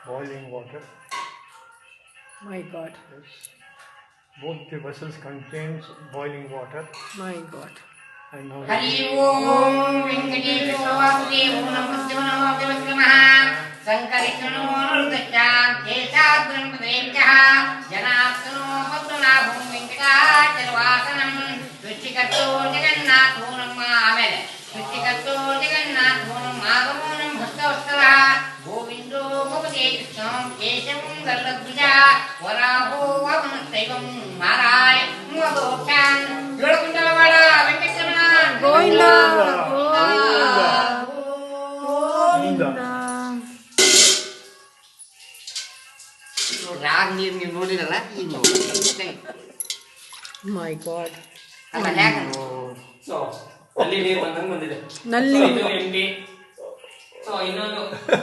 boiling water. My God. Yes. Both the vessels contains boiling water. My God. And now Hari Om Venkatesha Vasudeva Namaste Namaste Namaha Sankarishno Nurdasya Keshatram Padevya Janatano Padmanabham Venkatacharvasanam Vishikatto Jagannatho Namamele Vishikatto Jagannatho Namagamam Bhaktavastava Govindo Bhavate Krishnam Keshavam Dalladvija Varaho Vamanastaivam Maraya Madokyan Yodakundalvada Venkatramana Govinda. Govinda. ರಾಗ ನೀವು ನೋಡಿರಲ್ಲ ಈಗ My God. ಅಲ್ಲ ಹೇಗ so ಅಲ್ಲಿ ನೀರು ಬಂದಂಗೆ ಬಂದಿದೆ ನಲ್ಲಿ ಇದು ಎಂಟಿ ಸೊ ಇನ್ನೊಂದು